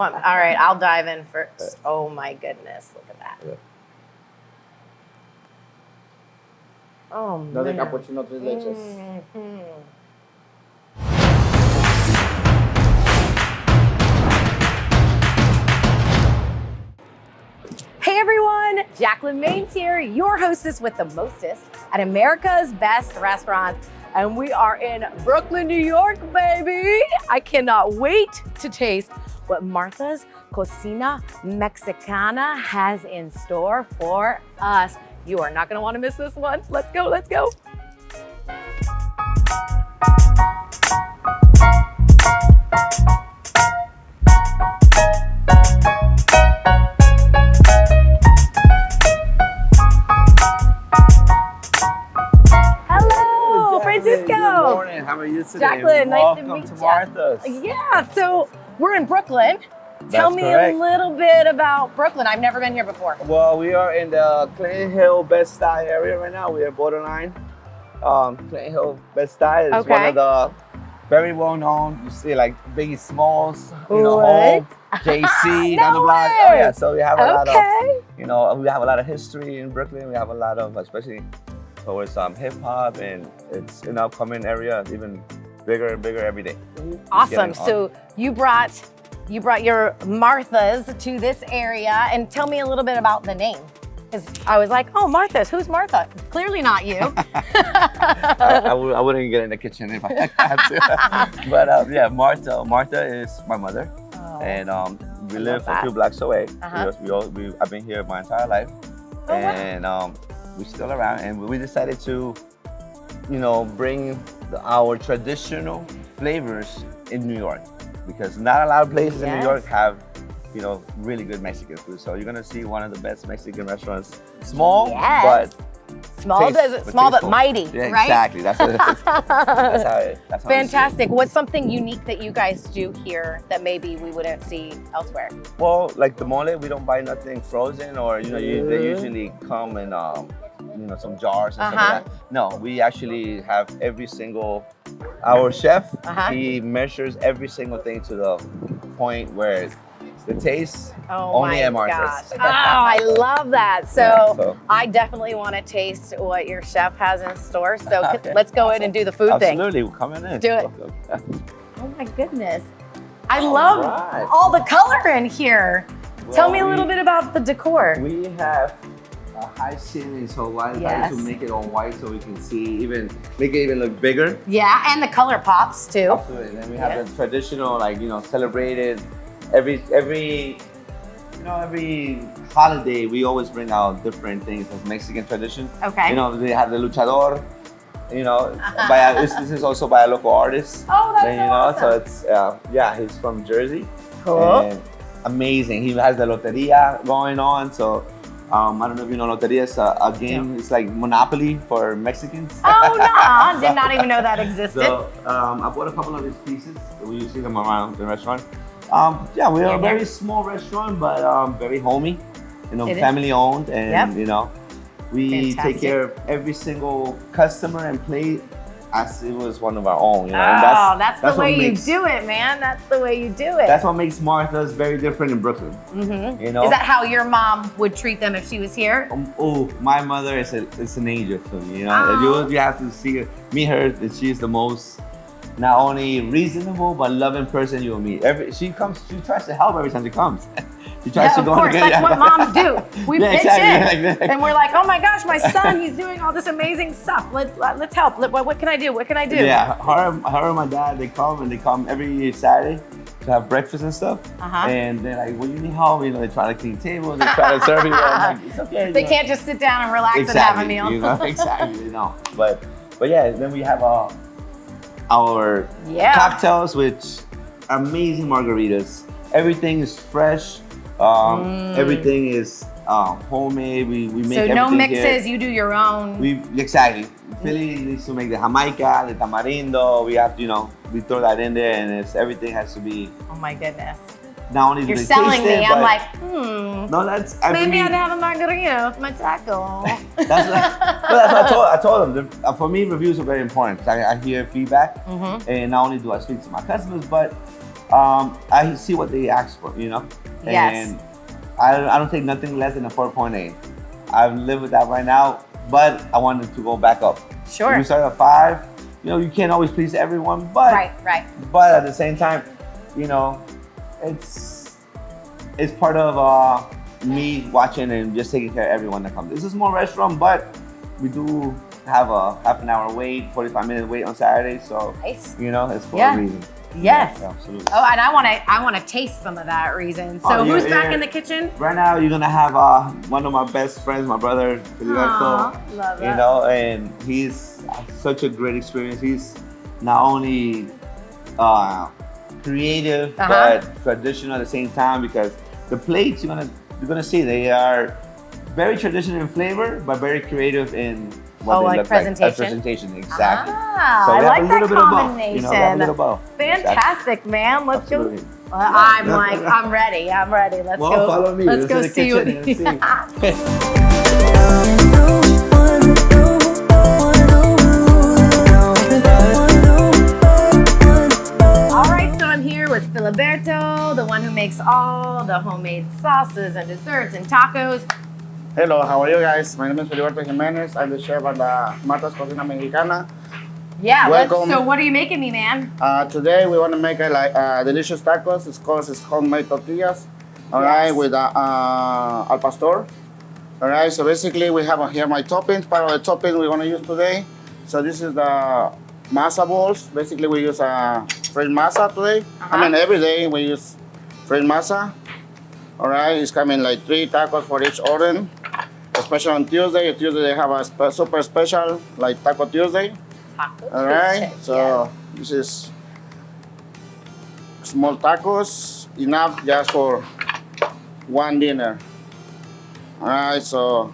All right, I'll dive in first. Oh my goodness, look at that. Yeah. Oh Another man. cappuccino, 3 leches. Hey everyone, Jacalyn Maines here, your hostess with the mostest at America's Best Restaurants. And we are in Brooklyn, New York, baby. I cannot wait to taste what Martha's Cocina Mexicana has in store for us. You are not gonna wanna miss this one. Let's go, let's go. Francisco. Good morning. How are you today? Jacalyn, nice to meet Welcome to you. Martha's. Yeah, so we're in Brooklyn. Tell me correct. a little bit about Brooklyn. I've never been here before. Well, we are in the Clinton Hill Bed-Stuy area right now. We are borderline. Clinton Hill Bed-Stuy is one of the very well-known. You see like Biggie Smalls, Home, JC, No down the block. way. Oh yeah, so we have a lot of, Okay. we have a lot of history in Brooklyn. We have a lot of, especially towards hip hop, and it's an upcoming area, even bigger and bigger every day. Awesome. So you brought your Martha's to this area, and tell me a little bit about the name. Because I was like, oh, Martha's, who's Martha? Clearly not you. I wouldn't get in the kitchen if I had to. But yeah, Martha is my mother, and we live a few blocks away. I've been here my entire life, and we're still around, and we decided to, bring our traditional flavors in New York, because not a lot of places in New York have, really good Mexican food. So you're gonna see one of the best Mexican restaurants. Small, but small but mighty, yeah, right? Exactly. That's what it is. That's how Fantastic. What's something unique that you guys do here that maybe we wouldn't see elsewhere? Well, like the mole, we don't buy nothing frozen, or they usually come in some jars and stuff like that. No, we actually have our chef, he measures every single thing to the point where the taste only at Martha's. Oh, I love that. So I definitely want to taste what your chef has in store. So let's go in and do the food thing. Absolutely, we're coming in. Let's do it. Oh my goodness. I love all the color in here. Well, tell me a little bit about the decor. We have a high ceiling, so why decided to make it all white so we can see, make it even look bigger. Yeah, and the color pops too. Absolutely. And then we have the traditional, celebrated every holiday. We always bring out different things as Mexican tradition. Okay. They have the luchador. This is also by a local artist. Oh, that's awesome. So it's he's from Jersey. Cool. And amazing. He has the loteria going on. So I don't know if you know loteria is a game. It's like Monopoly for Mexicans. Oh no! Did not even know that existed. So I bought a couple of these pieces. We see them around the restaurant. We are a very small restaurant, but very homey. Family owned, and we take care of every single customer and play as it was one of our own. And that's the way you do it, man. That's the way you do it. That's what makes Martha's very different in Brooklyn. Is that how your mom would treat them if she was here? My mother is an angel to me. You have to meet her. She's the most, not only reasonable but loving person you will meet. She tries to help every time she comes. She tries to go. Of course, that's what moms do. We pitch in, and we're like, "Oh my gosh, my son, he's doing all this amazing stuff. Let's help. What can I do? What can I do?" Yeah, her and my dad, they come every Saturday to have breakfast and stuff. And they're like, "Well, you need help?" They try to clean tables, they try to serve you. I'm like, it's okay. They can't just sit down and relax and have a meal. Exactly. But yeah, then we have our cocktails, which are amazing margaritas. Everything is fresh. Everything is homemade. We make everything no mixes. Here. You do your own. Philly needs to make the Jamaica, the tamarindo. We have we throw that in there, and everything has to be. Oh my goodness. Not only you're selling me. I'm like, No, that's. Maybe I'd have a margarita with my taco. That's what I told them. For me, reviews are very important. I hear feedback, and not only do I speak to my customers, but I see what they ask for, you know? Yes. And I don't take nothing less than a 4.8. I live with that right now, but I wanted to go back up. Sure. When you start at 5, you know, you can't always please everyone, but Right. But at the same time, you know, it's part of me watching and just taking care of everyone that comes. This is a small restaurant, but we do have a half an hour wait, 45-minute wait on Saturdays, so Nice. you know, it's for Yeah. a reason. Yes. Yeah, absolutely. Oh, and I want to taste some of that reason. So Oh, who's yeah, back yeah. in the kitchen? Right now, you're gonna have one of my best friends, my brother, Filiberto. Aw, love You that. know, and he's such a great experience. He's not only creative but traditional at the same time, because the plates you're gonna see, they are very traditional in flavor but very creative in what they look presentation? like. Presentation, exactly. Ah, So I we have like a that little bit of both. combination. You know, we have a little both. Fantastic, man. Let's go. Absolutely. Well, I'm ready. Let's Well, go. follow me. Let's go to the see what. kitchen and see. All right, so I'm here with Filiberto, the one who makes all the homemade sauces and desserts and tacos. Hello, how are you guys? My name is Filiberto Jimenez. I'm the chef at the Marta's Cocina Mexicana. Yeah. Welcome. So what are you making me, man? Today we want to make delicious tacos. It's homemade tortillas. All right, Yes. with al pastor. All right, so basically we have here my toppings. Part of the topping we want to use today. So this is the masa balls. Basically we use fresh masa today. I mean every day we use fresh masa. All right, it's coming like 3 tacos for each order. Especially on Tuesday. Tuesday they have a super special like Taco Tuesday. All right, so this is small tacos, enough just for one dinner. All right, so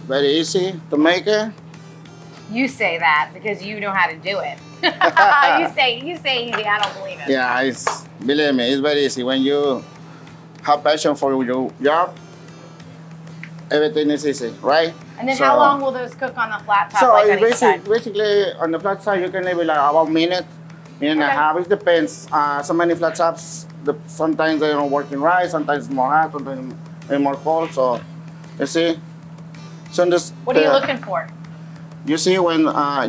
very easy to make it. You say that because you know how to do it. you say easy. I don't believe it. Yeah, believe me, it's very easy. When you have passion for your job, everything is easy, right? And then how long will those cook on the flat top? So like on each side? basically on the flat side you can leave it like about minute and a half. It depends. So many flat tops, sometimes they're not working right, sometimes it's more hot, sometimes it's more cold. So you see. So this, What are you looking for? You see when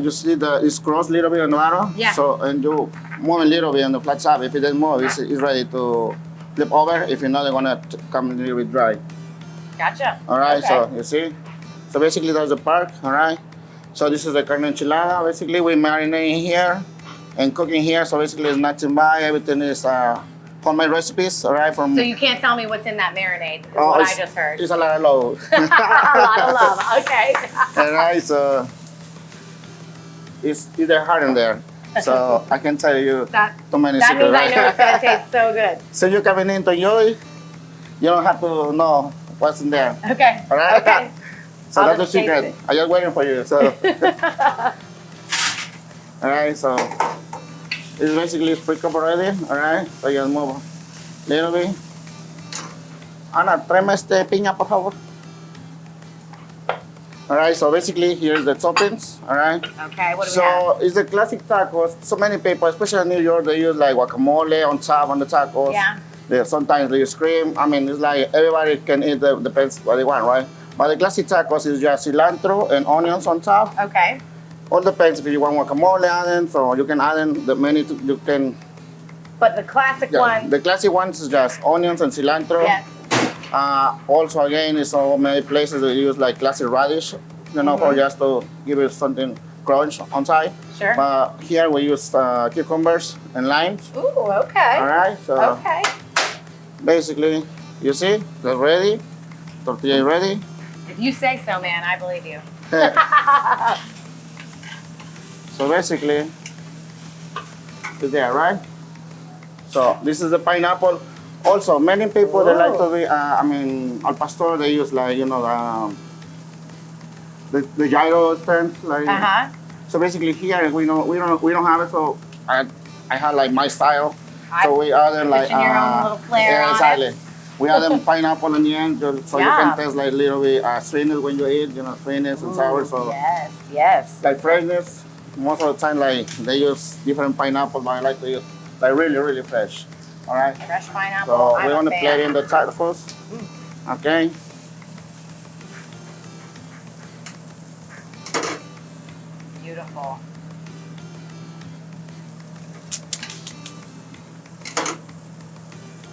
you see it's crossed a little bit on the bottom. Yeah. So and you move a little bit on the flat top. If it doesn't move, it's ready to flip over. If you're not, they're gonna come a little bit dry. Gotcha. All right, Okay. so you see? So basically that's the part, all right? So this is the carne enchilada. Basically we marinate here and cooking here. So basically it's nothing by, everything is homemade recipes, all right? So you can't tell me what's in that marinade, is Oh, what I just heard. It's a lot of love. A lot of love, okay. All right, so it's either hard in there. So I can tell you too many That secrets, means I know right? it's gonna taste so good. So you're coming in to enjoy, you don't have to know what's in there. Okay, All right? okay. So I'll that's the just taste secret. it. I'm just waiting for you. So, all right. So it's basically pre cooked already. All right. So just move a little bit. Ana, tráeme piña, por favor. All right. So basically, here's the toppings. All right. Okay, what do we have? So it's the classic tacos. So many people, especially in New York, they use like guacamole on top on the tacos. Yeah. Sometimes they use cream. I mean, it's like everybody can eat. Depends what they want, right? But the classic tacos is just cilantro and onions on top. Okay. All depends if you want guacamole added, so you can add in the many. You can. But the classic one. The classic ones is just onions and cilantro. Yes. Also, again, in so many places they use like classic radish, you know, for just to give it something crunch on side. Sure. But here we use cucumbers and limes. Ooh, okay. All right. So Okay. basically, you see, they're ready. Tortilla ready. If you say so, man, I believe you. So basically, it's there, right? So this is the pineapple. Also, many people they like to be. I mean, al pastor they use like the gyro stands like. So basically here we don't have it. So I have like my style. So we add in like Putting your own little flair on exactly. it. We add them pineapple in the end, so you Yeah. can taste like a little bit sweetness when you eat, sweetness and sour. So Yes. like freshness. Most of the time, like they use different pineapple, but I like to use like really, really fresh. All right. Fresh pineapple. So I'm we're a gonna fan. plate in the tacos. Okay. Beautiful.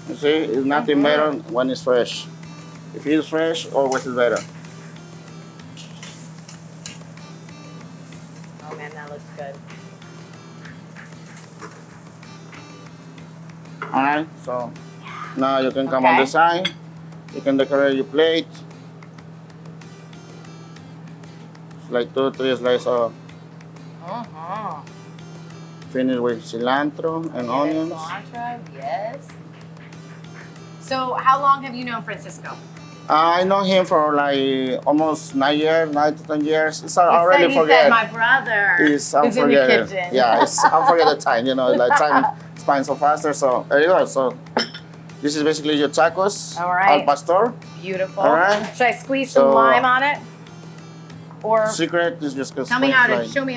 You see, it's nothing better when it's fresh. If it's fresh, always is better. Oh man, that looks good. All right. So now you can come on the side. You can decorate your plate. It's like 2-3 slices of. Finish with cilantro and onions. Cilantro, yes. So, how long have you known Francisco? I know him for like almost 9 years, 9 to 10 years. It's He already said my brother It's who's in the unforgettable. kitchen. Yeah, it's unforgettable time. You know, like time spans so faster. So there you go. So this is basically your tacos. All right. Al pastor. Beautiful. All right. Should I squeeze some lime on it? Or Secret is just show me how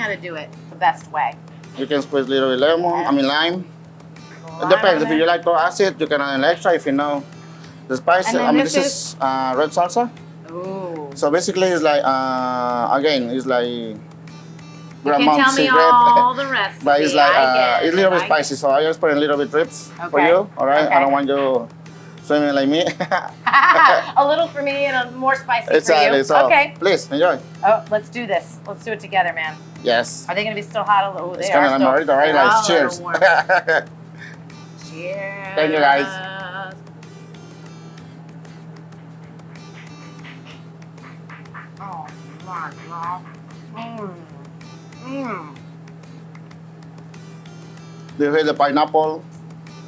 to do it the best way. You can squeeze a little bit lemon. Yes. I mean lime. It Lime depends. on If you like to acid, you can add an extra. If you know the spice, And then I mean this this is red salsa. Ooh. So basically, it's like again, it's like You grandma's can tell me secret. all the recipe. But it's like it's a little bit I spicy, so I just put a little bit drips for Okay. you. All right, Okay. I don't want you swimming like me. a little for me and a more spicy Exactly. for you. So Okay. please enjoy. Oh, let's do this. Let's do it together, man. Yes. Are they going to be still hot? Oh, they It's are kind of still. margarita, right? They're all Like a cheers. little warm. Cheers. Thank you, guys. Oh my God. Do you feel the pineapple?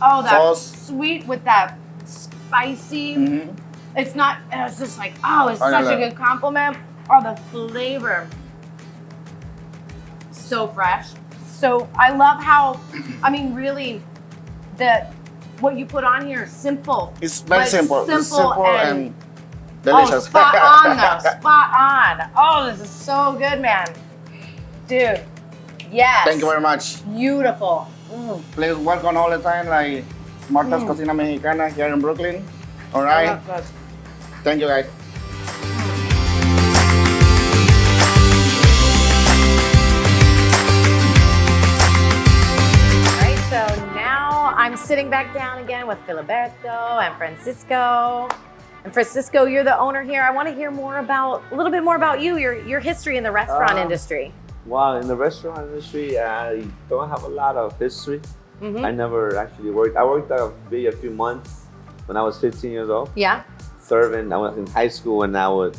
Oh, that Sauce. sweet with that spicy. Mm-hmm. It's not, it's just like, oh, it's I such know a that. good compliment. Oh, the flavor. So fresh. So I love how, I mean, really, what you put on here is simple. It's very But simple. It's simple simple and Oh, delicious. spot on though, spot on. Oh, this is so good, man. Dude, yes. Thank you very much. Beautiful. Please welcome all the time, like Marta's Cocina Mexicana here in Brooklyn. All I right. love this. Thank you, guys. All right, so now I'm sitting back down again with Filiberto and Francisco. And Francisco, you're the owner here. I want to hear a little bit more about you, your history in the restaurant industry. Well, in the restaurant industry, I don't have a lot of history. I never actually worked. I worked maybe a few months when I was 15 years old. Yeah. Serving. I was in high school and I would,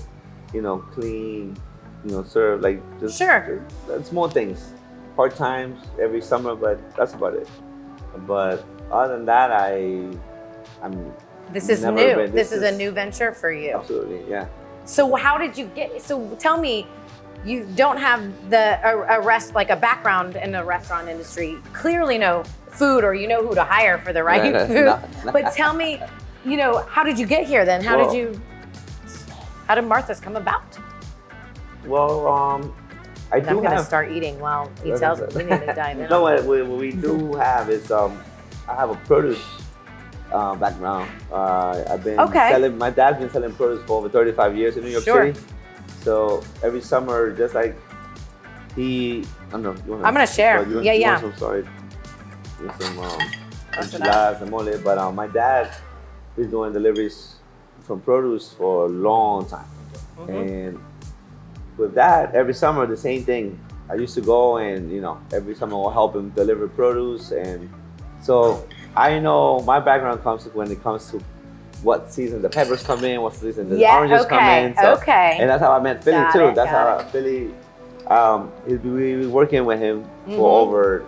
clean, serve, like just small things. Part times every summer, but that's about it. But other than that, I'm. This is never new. been- This is a new venture for you. Absolutely, yeah. So how did you get? So tell me, you don't have like a background in the restaurant industry. Clearly, know food, or you know who to hire for the right food. No. But tell me, how did you get here then? How did Martha's come about? Well, I I'm do gonna have. start eating while he tells me. We need to dive in. No, what we do have is I have a produce background. I've been selling. My dad's been selling produce for over 35 years in New York City. So every summer, just like I don't know. I'm gonna share. You Yeah. Want some, sorry. With some enchiladas and mole. But my dad is doing deliveries from produce for a long time, and with that, every summer the same thing. I used to go and every summer I'll help him deliver produce, and so I know my background comes when it comes to what season the peppers come in, what season the oranges come in. So, and that's how I met Philly too. That's how Philly. We been working with him for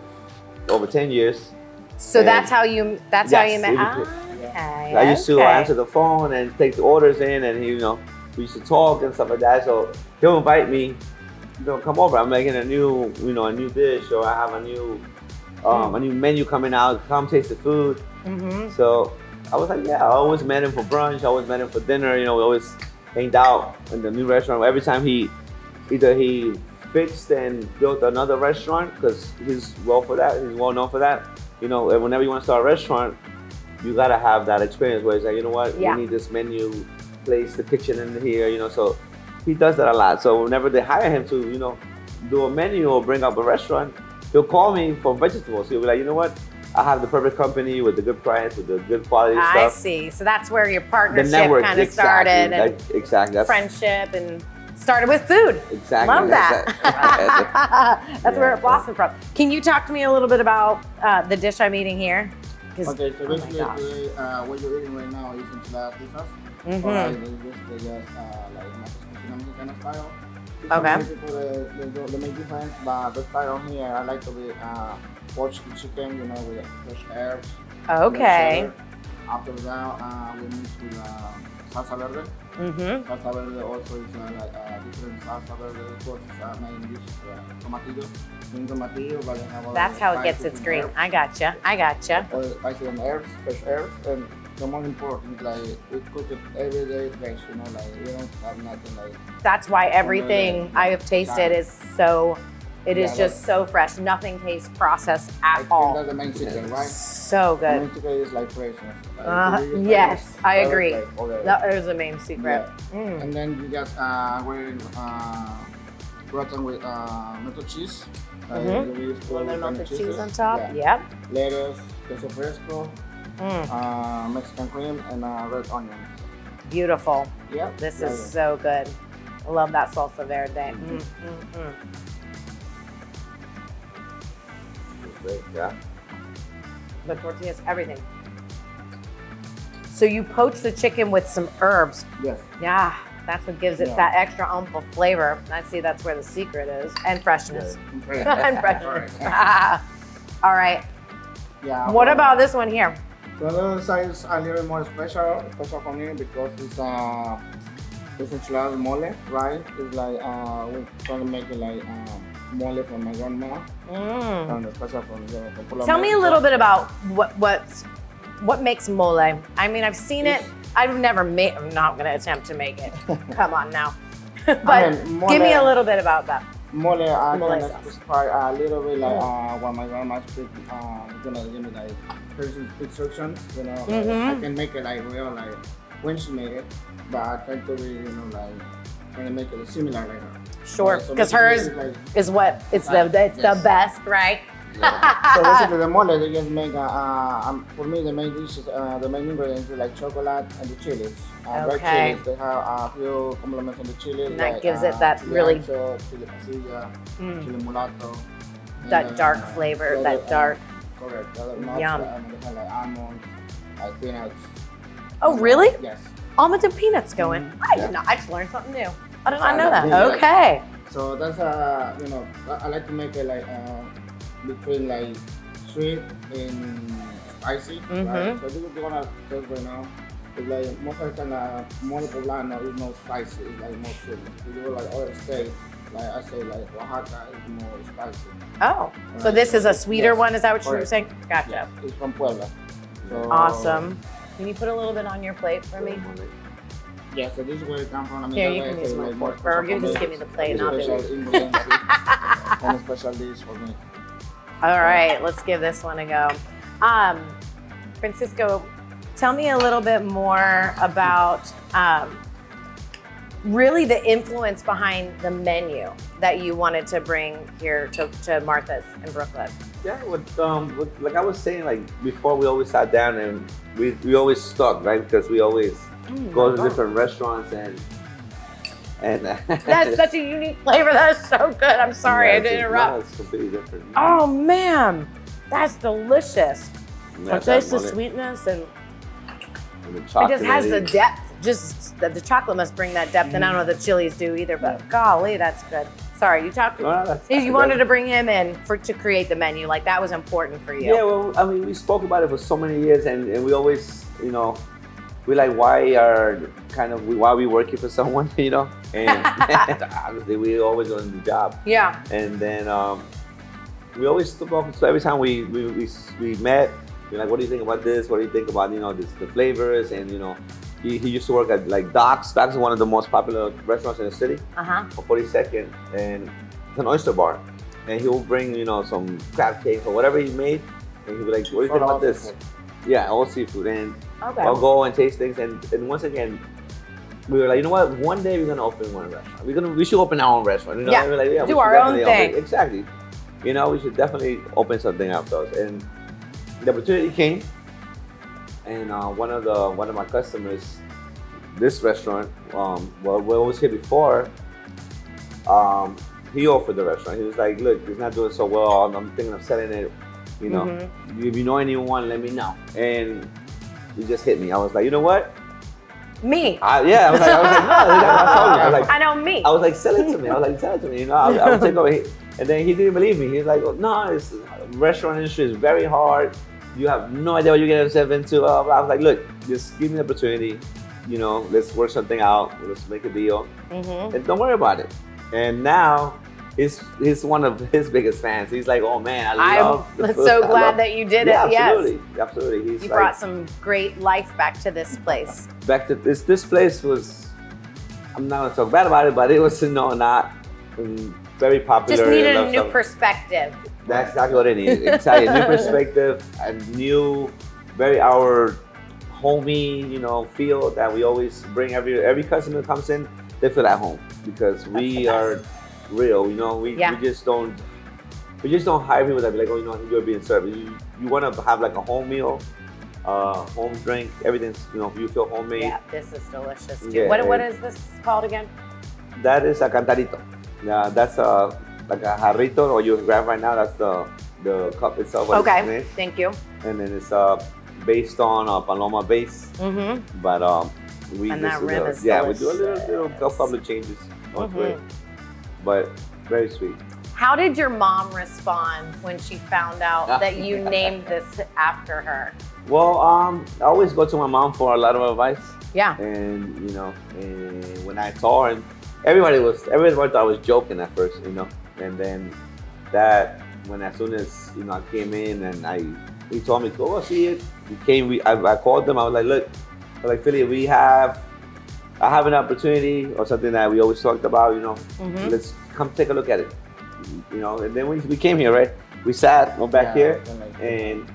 over 10 years. So that's how you met. I used to answer the phone and take the orders in, and we used to talk and stuff like that. So he'll invite me, come over. I'm making a new dish, or I have a new menu coming out. Come taste the food. So I was like, yeah. I always met him for brunch. I always met him for dinner. We always hanged out in the new restaurant. Every time he fixed and built another restaurant, because he's well known for that. you know, whenever you want to start a restaurant, you gotta have that experience where it's like, you know what, we need this menu, place the kitchen in here, you know. So he does that a lot. So whenever they hire him to, you know, do a menu or bring up a restaurant, he'll call me for vegetables. He'll be like, you know what, I have the perfect company with the good price, with the good quality stuff. I see. So that's where your partnership kind of started, and exactly. Friendship, and started with food. Exactly. Love that. That's where it blossomed from. Can you talk to me a little bit about the dish I'm eating here? Okay, so basically today, what you're eating right now is enchiladas pizzas. Basically just like Cocina Mexicana style. The main difference, but the style here, I like to be poached chicken, you know, with fresh herbs. Okay. After that, we mix with salsa verde. Salsa verde also is like different salsa verde. Of course, main dish is tomatillo. Tomatillo, but they have that's how it gets its green. Herbs. I gotcha. All spices and herbs, fresh herbs, and the most important, like we cook it every day fresh. You know, like we don't have nothing like. That's why everything I have tasted is so. It is just so fresh. Nothing tastes processed at all. That's the main secret, right? So good. The main secret is like freshness. Yes, I agree. That is the main secret. Yeah. And then you just we're gratin with melted cheese. A little bit melted cheese on top. Yep. Lettuce, queso fresco, Mexican cream, and red onions. Beautiful. Yeah. This is so good. I love that salsa verde. Yeah. The tortillas, everything. So you poach the chicken with some herbs. Yes. Yeah, that's what gives it that extra oomph of flavor. I see that's where the secret is. And freshness. And freshness. All right. Yeah. What about this one here? The other side is a little more special for me because it's enchiladas mole, right? It's like we're trying to make it like mole from my grandma. Tell me a little bit about what makes mole. I mean, I've seen it. I've never made. I'm not going to attempt to make it. Come on now. But give me a little bit about that. Mole, I can specify a little bit like what my grandma speak. Gonna give me like instructions. You know, I can make it like real like when she made it, but I try to be like trying to make it similar like her. Sure, because hers is what it's the best, right? Yeah. So basically, the mole they just make for me the main dish is the main ingredients is like chocolate and the chilies. Red chilies, they have a few complements on the chilies. And that gives it that really chili pasilla, chili mulatto. That dark flavor, that dark. Correct. The other nuts, Yum. They have like almonds, like peanuts. Oh, really? Yes. Almonds and peanuts going. I did not. I just learned something new. I did not know that. Okay. So that's I like to make it like between like sweet and spicy. Right? So this is what I taste right now. It's like most of the time mole poblano is more spicy. It's like more sweet. If you go like other states, like I say like Oaxaca is more spicy. Oh, so this is a sweeter one. Is that what you were saying? Gotcha. Yes. It's from Puebla. So, awesome. Can you put a little bit on your plate for me? Yeah, so this is where it comes from. I mean, here, you can use my fork. Or you just give me the plate and I'll do it. And a special dish for me. All right, let's give this one a go. Francisco, tell me a little bit more about really the influence behind the menu that you wanted to bring here to Martha's in Brooklyn. Yeah, like I was saying, like before, we always sat down and we always stuck, right? Because we always go to different restaurants and that's such a unique flavor. That's so good. I'm sorry I didn't interrupt. No, it's completely different. Oh man, that's delicious. Yeah, I taste the sweetness and the chocolate. It just has the depth. Just the chocolate must bring that depth, and I don't know the chilies do either. But golly, that's good. Sorry, you talked. You wanted to bring him in to create the menu, like that was important for you. Yeah, well, I mean, we spoke about it for so many years, and we always, we like why we working for someone, and obviously we always on the job. Yeah. And then we always spoke. So every time we met, we're like, what do you think about this? What do you think about the flavors? And he used to work at like Doc's. Doc's is one of the most popular restaurants in the city. On 42nd, and it's an oyster bar. And he'll bring some crab cake or whatever he made. and he'd be like, "What do you think about this?" Yeah, all seafood, and I'll go and taste things. And once again, we were like, you know what? One day we're gonna open one restaurant. We should open our own restaurant. You know? Yeah, we're like, yeah, do our own thing. Exactly. You know, we should definitely open something ourselves. And the opportunity came, and one of my customers, this restaurant, well, when I was here before, he offered the restaurant. He was like, look, it's not doing so well. I'm thinking of selling it. You know, if you know anyone, let me know. And he just hit me. I was like, you know what? Me. I was like, no. I was like, I know me. I was like, sell it to me. I was like, sell it to me. You know, I would take over. And then he didn't believe me. He was like, oh, no, this restaurant industry is very hard. You have no idea what you're getting yourself into. I was like, look, just give me the opportunity. You know, let's work something out. Let's make a deal. And don't worry about it. And now, he's one of his biggest fans. He's like, oh man, I'm so glad that you did it. Absolutely, yes. Absolutely. You brought some great life back to this place. Back to this place was, I'm not gonna talk bad about it, but it was not very popular. Just needed a new perspective. That's exactly what it needed. Exactly, a new perspective, a new, very our homey, feel that we always bring. Every customer that comes in, they feel at home because we are real, we just don't hire people that be like, oh, you're being served. You want to have like a home meal, home drink, everything's, you feel homemade. Yeah, this is delicious too. Yeah, what is this called again? That is a cantarito. Yeah, that's like a jarrito, or you grab right now. That's the cup itself. Okay, thank you. And then it's based on a paloma base. But we and that rim is we do a little couple of changes onto it. But very sweet. How did your mom respond when she found out that you named this after her? Well, I always go to my mom for a lot of advice. Yeah. And and when I saw her, everybody thought I was joking at first, and then as soon as I came in and he told me, go see it. I called them. I was like, look, Philly, I have an opportunity or something that we always talked about, let's come take a look at it. And then we came here, right? We went back here, and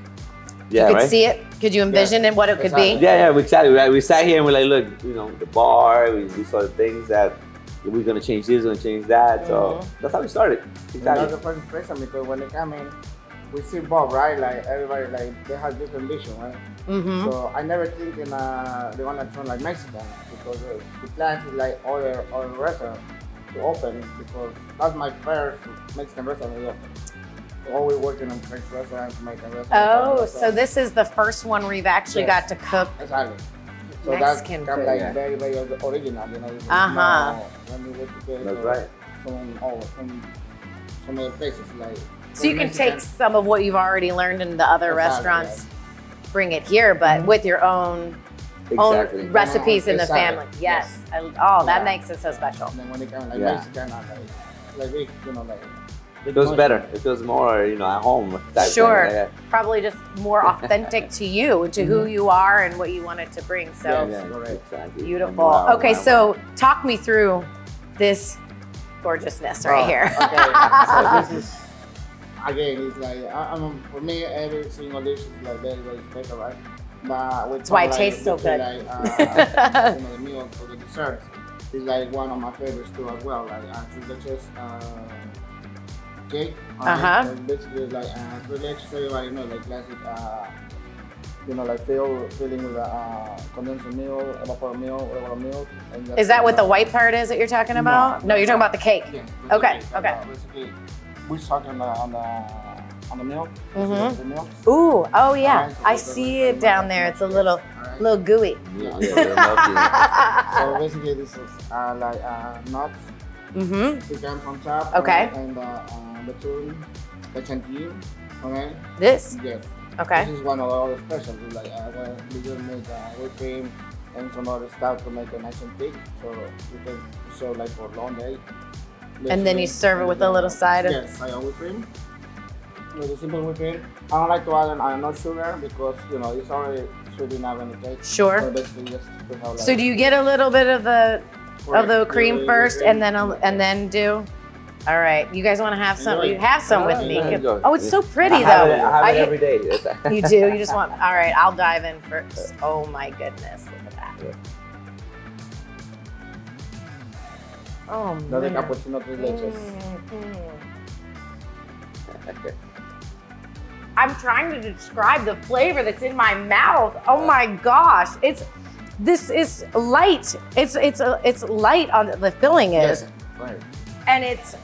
you could see it? Could you envision it, what it could be? Yeah, we sat here and we're like, look, the bar, we saw the things that we're gonna change this, we're gonna change that. So that's how we started. Exactly. That's the first impression, because when they come in, we see Bob, right? Like everybody, they have different vision, right? So I never think they wanna turn like Mexican, because the plan is like other restaurant to open, because that's my first Mexican restaurant we opened. So always working on French restaurants, Mexican restaurants. Oh, so this is the first one we've actually got to cook. Exactly. So Mexican that's food. Like very, very original, When we went to That's right. Some other places like. So you can take some of what you've already learned in the other restaurants, bring it here, but with your own recipes in the family. Yes. That makes it so special. And then when they come like Mexican, it feels better. It feels more, at home. Sure. Yeah. Probably just more authentic to you, to who you are and what you wanted to bring. So exactly. Beautiful. Okay, so talk me through this gorgeousnness right here. Okay, so this is, again, it's like, for me, every single dish is like very, very special, right? But that's why it tastes so good. The meal for the desserts is like one of my favorites too as well. Like delicious cake. Basically like delicious. Everybody knows like classic. Like filling with condensed milk, evaporated milk, regular milk. Is that what the white part is that you're talking about? No, you're talking about the cake. Yes. Okay. Basically, we suck on the milk. The milk. Ooh, oh yeah. I see it down there. It's a little gooey. So basically, this is like nuts. Pecan on top. Okay. And the tune, the chantilly. Okay. This? Yes. Okay. This is one of our specialties. Like we just make whipped cream and some other stuff to make it nice and thick, so you can serve like for a long day. And then you serve it with a little side of. Yes, I whipped cream. With a simple whipped cream. I don't like to add no sugar because it's already sweet enough in the cake. Sure. So basically just to have like. So do you get a little bit of the cream first, and then do? All right, you guys want to have some? Enjoy. You have some with Yeah, me. yeah, enjoy. Oh, it's so pretty I though. have it I- every day. You do? You just want, all right, I'll dive in first. Oh my goodness, look at that. Yeah. Oh That's the man. cappuccino tres leches. Okay. I'm trying to describe the flavor that's in my mouth. Oh my gosh, this is light. It's light on the filling is, Yes, right. and it's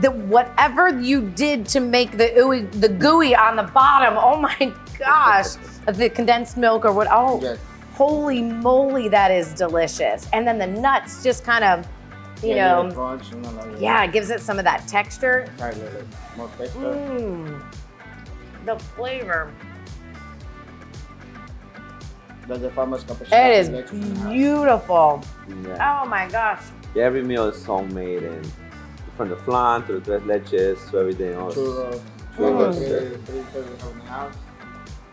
the whatever you did to make the gooey on the bottom. Oh my gosh, the condensed milk or what? Oh, Yes. holy moly, that is delicious. And then the nuts just kind of, you Yeah, know, crunch, like yeah, it gives it some of that texture. Right, like more texture. Mmm, the flavor. That's the famous cappuccino. It is tres leches in the house. beautiful. Yeah. Oh my gosh. Yeah, every meal is homemade, and from the flan to the tres leches to everything else. Churros. Churros, Three yeah. things we have in the house.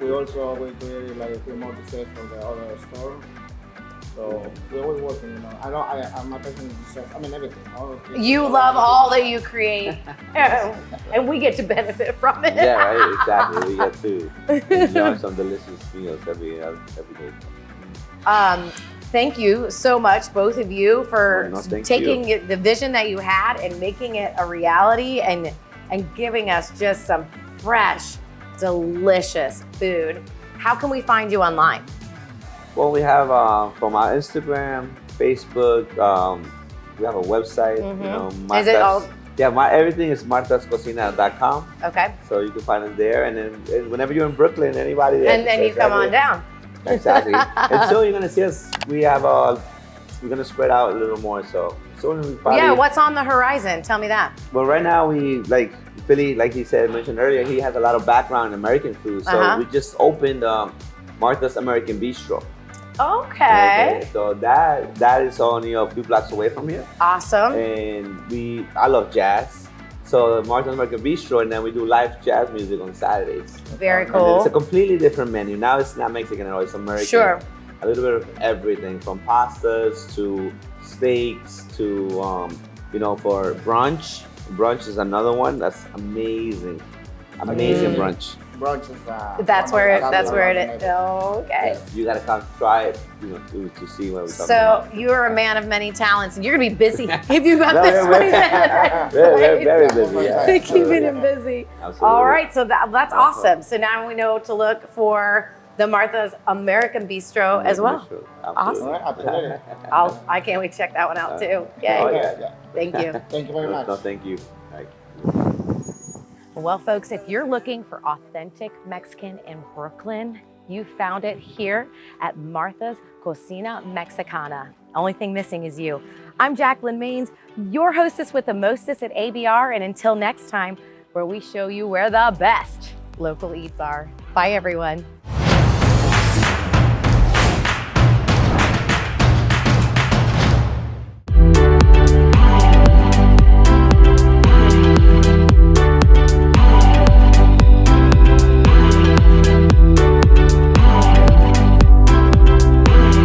We also are going to create like a few more desserts from the other store. So we're always working, you know. I'm not taking desserts. I mean everything. You love all that you create, and we get to benefit from it. Yeah, right. Exactly. We get to enjoy some delicious meals every day. Thank you so much, both of you, for Oh, no, thank taking the vision that you had and making it a reality and giving us just some fresh, delicious food. How can we find you online? Well, we have from our Instagram, Facebook. We have a website. You know, Is it all? Yeah, everything is martascocina.com. Okay. So you can find us there, and then whenever you're in Brooklyn, anybody there. And then you come on down. Exactly. And so you're gonna see us. We have we're gonna spread out a little more. So soon we probably. Yeah, what's on the horizon? Tell me that. Well, right now we like Philly, like he mentioned earlier. He has a lot of background in American food, so we just opened Martha's American Bistro. Okay. So that is only a few blocks away from here. Awesome. And I love jazz. So Martha's American Bistro, and then we do live jazz music on Saturdays. Very And then cool. it's a completely different menu. Now it's not Mexican at all, it's American. Sure. A little bit of everything from pastas to steaks to, for brunch. Brunch is another one that's amazing. Amazing brunch. Brunch is That's where it is. is. Oh, okay. You gotta come try it, to see what we're talking So about. you're a man of many talents, and you're gonna be busy if you got No, this we're- one. Very busy, yeah. Keeping him busy. Absolutely. All right, so that's awesome. So now we know to look for the Martha's American Bistro as well. Absolutely. All right, absolutely. I can't wait to check that one out too. Oh, Yay. yeah. Thank you. Thank you very much. No, thank you. Right. Well, folks, if you're looking for authentic Mexican in Brooklyn, you found it here at Martha's Cocina Mexicana. Only thing missing is you. I'm Jacalyn Maines, your hostess with the mostest at ABR, and until next time, where we show you where the best local eats are. Bye, everyone.